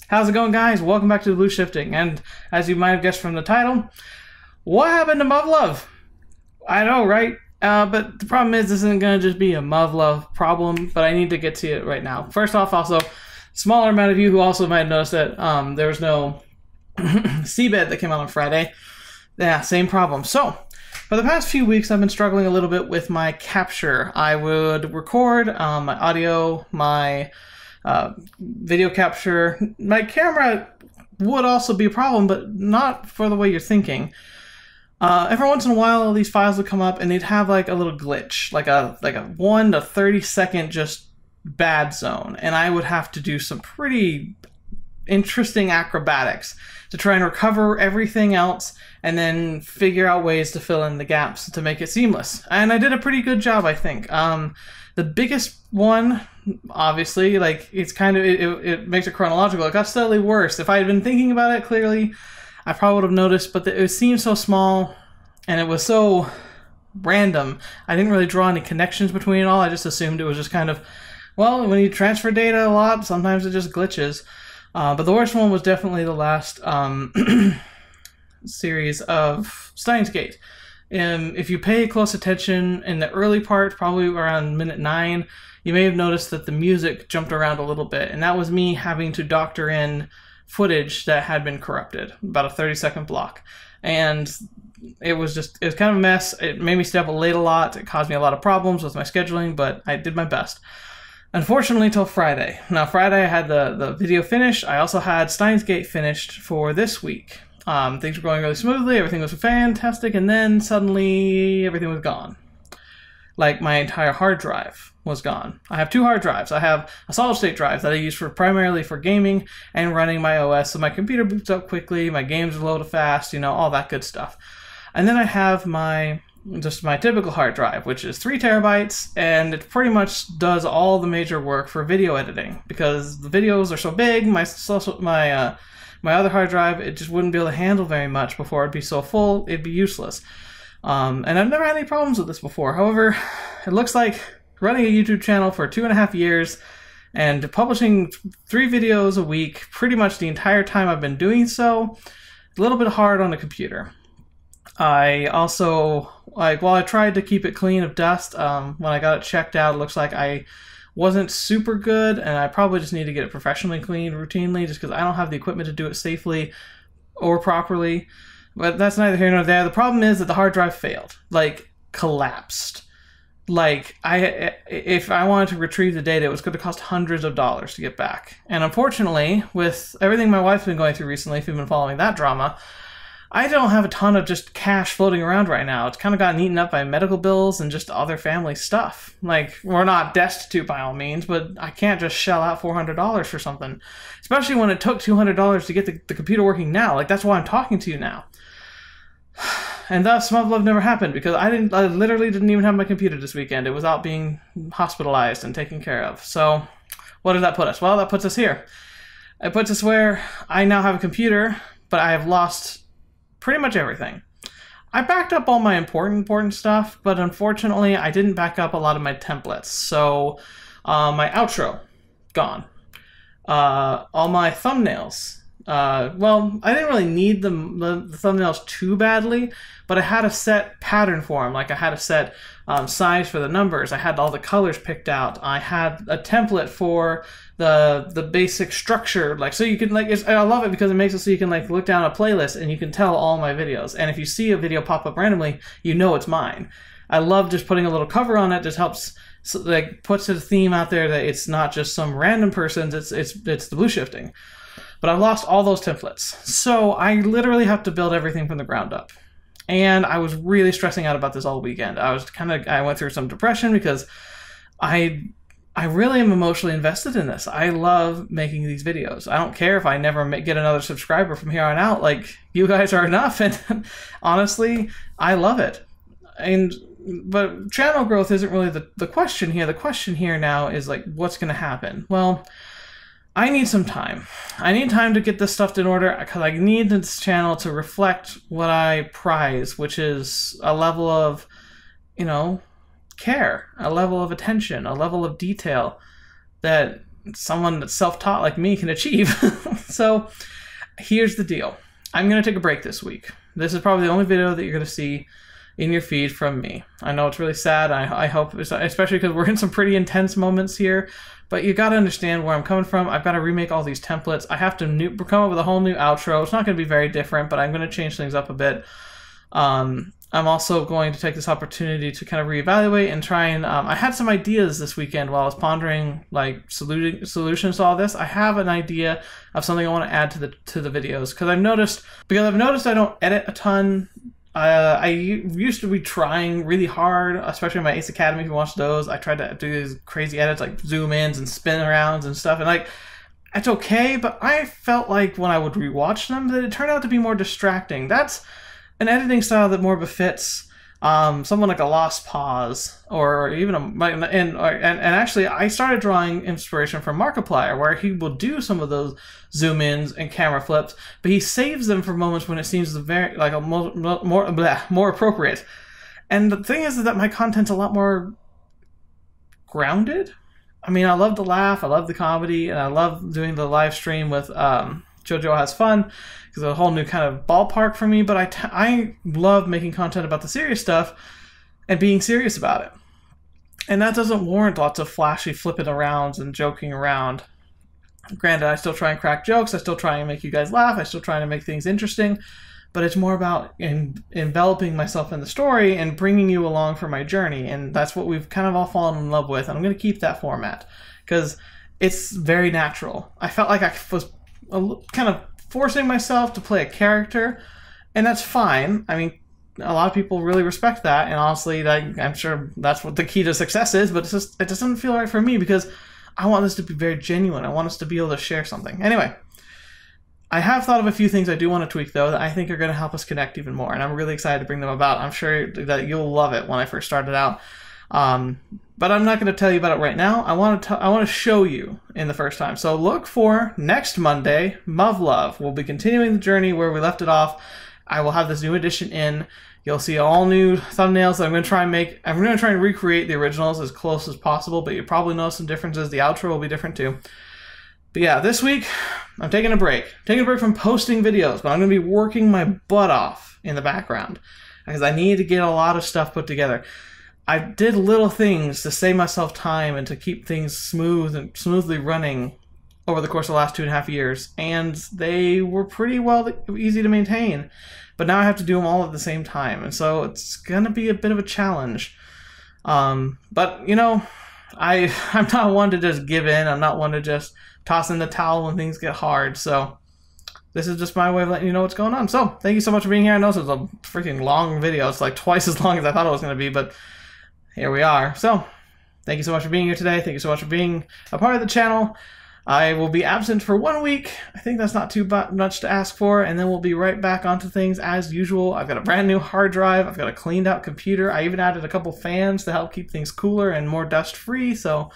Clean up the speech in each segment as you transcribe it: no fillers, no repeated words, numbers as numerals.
How's it going, guys? Welcome back to TheBlueShifting. And as you might have guessed from the title, what happened to Muv-Luv? I know, right? But the problem is this isn't going to just be a Muv-Luv problem, but I need to get to it right now. First off, also, smaller amount of you who also might notice that there was no seabed that came out on Friday. Yeah, same problem. So, for the past few weeks, I've been struggling a little bit with my capture. I would record my audio, my video capture. My camera would also be a problem, but not for the way you're thinking. Every once in a while, these files would come up and they'd have like a little glitch, like a 1 to 30 second just bad zone, and I would have to do some pretty interesting acrobatics to try and recover everything else and then figure out ways to fill in the gaps to make it seamless. And I did a pretty good job, I think. The biggest one, obviously, like it's kind of, it makes it chronological. It got steadily worse. If I had been thinking about it clearly, I probably would have noticed, but it seemed so small and it was so random. I didn't really draw any connections between it all. I just assumed it was just kind of, well, when you transfer data a lot, sometimes it just glitches. But the worst one was definitely the last series of Steins Gate. If you pay close attention in the early part, probably around minute 9, you may have noticed that the music jumped around a little bit, and that was me having to doctor in footage that had been corrupted, about a 30-second block. And it was kind of a mess. It made me stay up late a lot. It caused me a lot of problems with my scheduling, but I did my best. Unfortunately, till Friday. Now, Friday I had the video finished. I also had Steins Gate finished for this week. Things were going really smoothly, everything was fantastic, and then suddenly everything was gone. Like, my entire hard drive was gone. I have 2 hard drives. I have a solid-state drive that I use primarily for gaming and running my OS, so my computer boots up quickly, my games load fast, you know, all that good stuff. And then I have just my typical hard drive, which is 3 terabytes, and it pretty much does all the major work for video editing, because the videos are so big, my other hard drive, it just wouldn't be able to handle very much before it'd be so full, it'd be useless. And I've never had any problems with this before. However, it looks like running a YouTube channel for 2.5 years and publishing 3 videos a week pretty much the entire time I've been doing so, a little bit hard on the computer. I also, while I tried to keep it clean of dust, when I got it checked out, it looks like I wasn't super good, and I probably just need to get it professionally cleaned routinely, just because I don't have the equipment to do it safely or properly. But that's neither here nor there. The problem is that the hard drive failed, like collapsed. Like, if I wanted to retrieve the data, it was going to cost hundreds of dollars to get back. And unfortunately, with everything my wife's been going through recently, if you've been following that drama, I don't have a ton of just cash floating around right now. It's kind of gotten eaten up by medical bills and just other family stuff. Like, we're not destitute by all means, but I can't just shell out $400 for something. Especially when it took $200 to get the computer working now. Like, that's why I'm talking to you now. And thus, Muv-Luv never happened, because I literally didn't even have my computer this weekend. It was out being hospitalized and taken care of. So, what did that put us? Well, that puts us here. It puts us where I now have a computer, but I have lost pretty much everything. I backed up all my important stuff, but unfortunately I didn't back up a lot of my templates. So my outro, gone. All my thumbnails. Well, I didn't really need the thumbnails too badly, but I had a set pattern for them. Like, I had a set size for the numbers. I had all the colors picked out. I had a template for the basic structure, like, so you can, like, I love it because it makes it so you can, like, look down a playlist and you can tell all my videos, and if you see a video pop up randomly, you know it's mine. I love just putting a little cover on it. Just helps, like, puts a theme out there that it's not just some random person's, it's the blue shifting. But I've lost all those templates, so I literally have to build everything from the ground up. And I was really stressing out about this all weekend. I went through some depression because I really am emotionally invested in this. I love making these videos. I don't care if I never get another subscriber from here on out. Like, you guys are enough, and honestly, I love it. But channel growth isn't really the question here. The question here now is, like, what's going to happen? Well, I need some time. I need time to get this stuff in order, because I need this channel to reflect what I prize, which is a level of, you know, care, a level of attention, a level of detail that someone that's self-taught like me can achieve. So here's the deal. I'm going to take a break this week. This is probably the only video that you're going to see in your feed from me. I know it's really sad. I hope, especially because we're in some pretty intense moments here, but you got to understand where I'm coming from. I've got to remake all these templates. I have to come up with a whole new outro. It's not going to be very different, but I'm going to change things up a bit. I'm also going to take this opportunity to kind of reevaluate and try and, I had some ideas this weekend while I was pondering like solutions to all this. I have an idea of something I want to add to the videos because I've noticed I don't edit a ton. I used to be trying really hard, especially in my Ace Academy. If you watch those, I tried to do these crazy edits like zoom ins and spin arounds and stuff, and like it's okay, but I felt like when I would rewatch them that it turned out to be more distracting. That's an editing style that more befits someone like a Lost Pause or even and actually I started drawing inspiration from Markiplier, where he will do some of those zoom ins and camera flips, but he saves them for moments when it seems very like a more appropriate. And the thing is that my content's a lot more grounded. I mean, I love the laugh, I love the comedy, and I love doing the live stream with JoJo Has Fun, because it's a whole new kind of ballpark for me, but I love making content about the serious stuff and being serious about it. And that doesn't warrant lots of flashy flipping around and joking around. Granted, I still try and crack jokes, I still try and make you guys laugh, I still try to make things interesting, but it's more about enveloping myself in the story and bringing you along for my journey, and that's what we've kind of all fallen in love with, and I'm going to keep that format, because it's very natural. I felt like I was kind of forcing myself to play a character, and that's fine. I mean, a lot of people really respect that, and honestly, I'm sure that's what the key to success is, but it doesn't feel right for me because I want this to be very genuine. I want us to be able to share something. Anyway, I have thought of a few things I do want to tweak, though, that I think are going to help us connect even more, and I'm really excited to bring them about. I'm sure that you'll love it when I first started out. But I'm not going to tell you about it right now. I want to show you in the first time. So look for next Monday, Muv-Luv. We'll be continuing the journey where we left it off. I will have this new edition in. You'll see all new thumbnails that I'm going to try and make. I'm going to try and recreate the originals as close as possible, but you probably notice some differences. The outro will be different too. But yeah, this week I'm taking a break. Taking a break from posting videos, but I'm going to be working my butt off in the background because I need to get a lot of stuff put together. I did little things to save myself time and to keep things smoothly running over the course of the last 2.5 years, and they were pretty easy to maintain. But now I have to do them all at the same time, and so it's gonna be a bit of a challenge. But you know, I'm not one to just give in. I'm not one to just toss in the towel when things get hard. So this is just my way of letting you know what's going on. So thank you so much for being here. I know this is a freaking long video. It's like twice as long as I thought it was gonna be, but here we are. So thank you so much for being here today. Thank you so much for being a part of the channel. I will be absent for 1 week. I think that's not too much to ask for, and then we'll be right back onto things as usual. I've got a brand new hard drive. I've got a cleaned out computer. I even added a couple fans to help keep things cooler and more dust free. So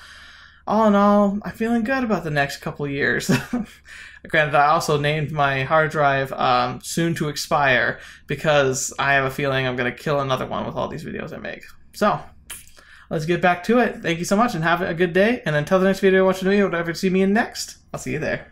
all in all, I'm feeling good about the next couple years. Granted, I also named my hard drive soon to expire because I have a feeling I'm going to kill another one with all these videos I make. So let's get back to it. Thank you so much and have a good day. And until the next video, watch the video, whatever you see me in next, I'll see you there.